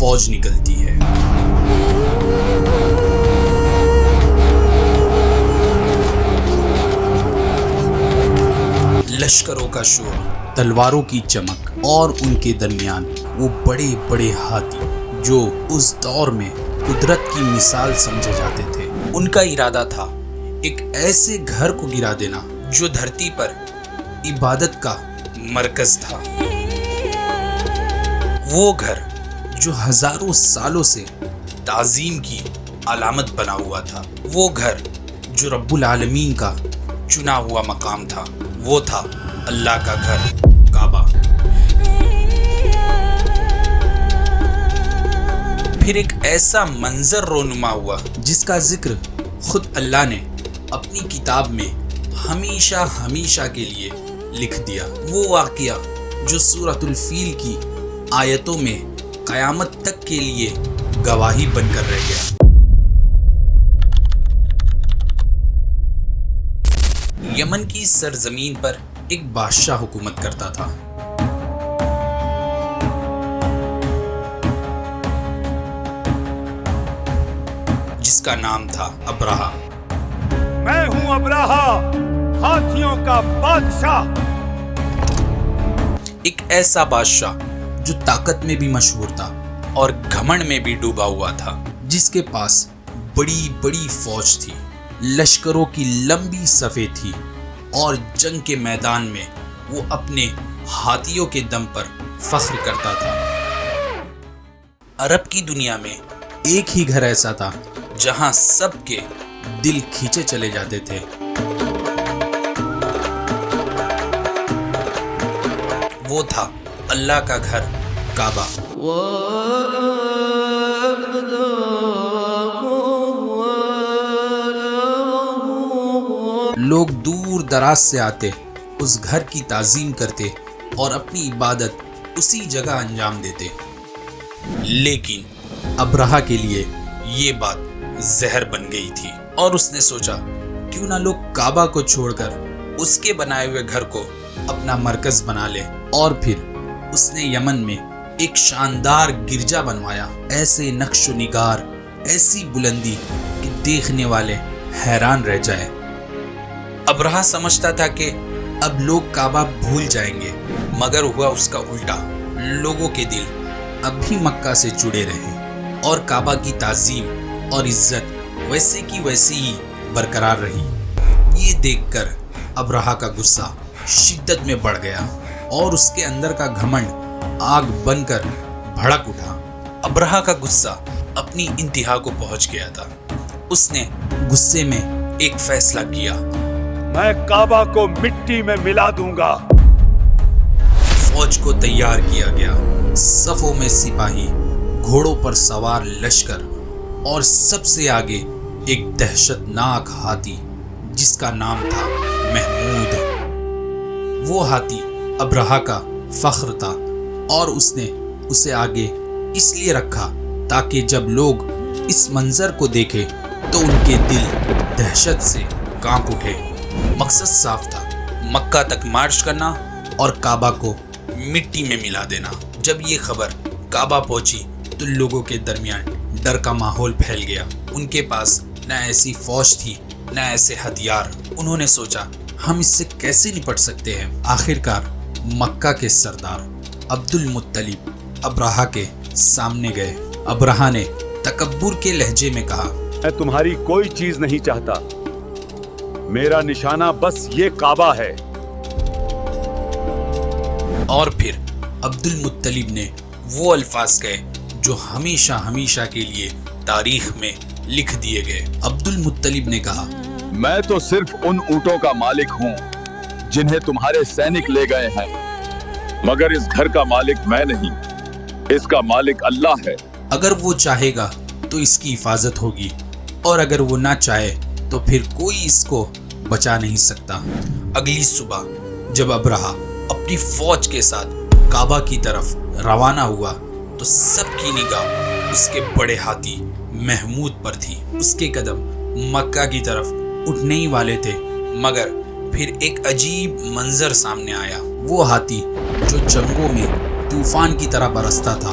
فوج نکلتی ہے۔ لشکروں کا شور، تلواروں کی چمک اور ان کے درمیان وہ بڑے بڑے ہاتھی جو اس دور میں قدرت کی مثال سمجھے جاتے تھے۔ ان کا ارادہ تھا ایک ایسے گھر کو گرا دینا جو دھرتی پر عبادت کا مرکز تھا، وہ گھر جو ہزاروں سالوں سے تعظیم کی علامت بنا ہوا تھا، وہ گھر جو رب العالمین کا چنا ہوا مقام تھا، وہ تھا اللہ کا گھر کعبہ۔ پھر ایک ایسا منظر رونما ہوا جس کا ذکر خود اللہ نے اپنی کتاب میں ہمیشہ ہمیشہ کے لیے لکھ دیا، وہ واقعہ جو سورۃ الفیل کی آیتوں میں قیامت تک کے لیے گواہی بن کر رہ گیا۔ یمن کی سرزمین پر ایک بادشاہ حکومت کرتا تھا۔ جس کا نام تھا ابرہہ۔ میں ہوں ابرہہ، ہاتھیوں کا بادشاہ۔ ایک ایسا بادشاہ جو طاقت میں بھی مشہور تھا اور گھمنڈ میں بھی ڈوبا ہوا تھا، جس کے پاس بڑی بڑی فوج تھی، لشکروں کی لمبی صفیں تھی اور جنگ کے میدان میں وہ اپنے ہاتھیوں کے دم پر فخر کرتا تھا۔ عرب کی دنیا میں ایک ہی گھر ایسا تھا جہاں سب کے دل کھینچے چلے جاتے تھے، وہ تھا اللہ کا گھر کعبہ۔ لوگ دور دراز سے آتے، اس گھر کی تعظیم کرتے اور اپنی عبادت اسی جگہ انجام دیتے۔ لیکن ابرہہ کے لیے یہ بات زہر بن گئی تھی اور اس نے سوچا کیوں نہ لوگ کعبہ کو چھوڑ کر اس کے بنائے ہوئے گھر کو اپنا مرکز بنا لے، اور پھر اس نے یمن میں ایک شاندار گرجا بنوایا، ایسے نقش و نگار، ایسی بلندی کہ دیکھنے والے حیران رہ جائے۔ ابرہہ سمجھتا تھا کہ اب لوگ کعبہ بھول جائیں گے، مگر ہوا اس کا الٹا۔ لوگوں کے دل اب بھی مکہ سے جڑے رہے اور کعبہ کی تعظیم اور عزت ویسے کی ویسی ہی برقرار رہی۔ یہ دیکھ کر ابرہہ کا غصہ شدت میں بڑھ گیا اور اس کے اندر کا گھمنڈ آگ بن کر بھڑک اٹھا۔ ابرہہ کا غصہ اپنی انتہا کو پہنچ گیا تھا۔ اس نے غصے میں ایک فیصلہ کیا، میں کعبہ کو مٹی میں ملا دوں گا۔ فوج کو تیار کیا گیا، صفوں میں سپاہی، گھوڑوں پر سوار لشکر اور سب سے آگے ایک دہشت ناک ہاتھی جس کا نام تھا محمود۔ وہ ہاتھی ابرہہ کا فخر تھا اور اس نے اسے آگے اس لیے رکھا تاکہ جب لوگ اس منظر کو دیکھیں تو ان کے دل دہشت سے کانپ اٹھے۔ مقصد صاف تھا، مکہ تک مارچ کرنا اور کعبہ کو مٹی میں ملا دینا۔ جب یہ خبر کعبہ پہنچی تو لوگوں کے درمیان ڈر کا ماحول پھیل گیا۔ ان کے پاس نہ ایسی فوج تھی نہ ایسے ہتھیار۔ انہوں نے سوچا ہم اس سے کیسے نپٹ سکتے ہیں۔ آخرکار مکہ کے سردار عبد المطلب ابرہہ کے سامنے گئے۔ ابرہہ نے تکبر کے لہجے میں کہا، میں تمہاری کوئی چیز نہیں چاہتا، میرا نشانہ بس یہ کعبہ ہے۔ اور پھر عبد المطلب نے وہ الفاظ کہے جو ہمیشہ ہمیشہ کے لیے تاریخ میں لکھ دیے گئے۔ عبد المطلب نے کہا، میں تو صرف ان اونٹوں کا مالک ہوں جنہیں تمہارے سینک لے گئے ہیں، مگر اس گھر کا مالک میں نہیں، اس کا مالک اللہ ہے۔ اگر وہ چاہے گا تو اس کی حفاظت ہوگی اور اگر وہ نہ چاہے تو پھر کوئی اس کو بچا نہیں سکتا۔ اگلی صبح جب ابرہہ اپنی فوج کے ساتھ کعبہ کی طرف روانہ ہوا تو سب کی نگاہ اس کے بڑے ہاتھی محمود پر تھی۔ اس کے قدم مکہ کی طرف اٹھنے ہی والے تھے، مگر پھر ایک عجیب منظر سامنے آیا۔ وہ ہاتھی جو جنگوں میں طوفان کی طرح برستا تھا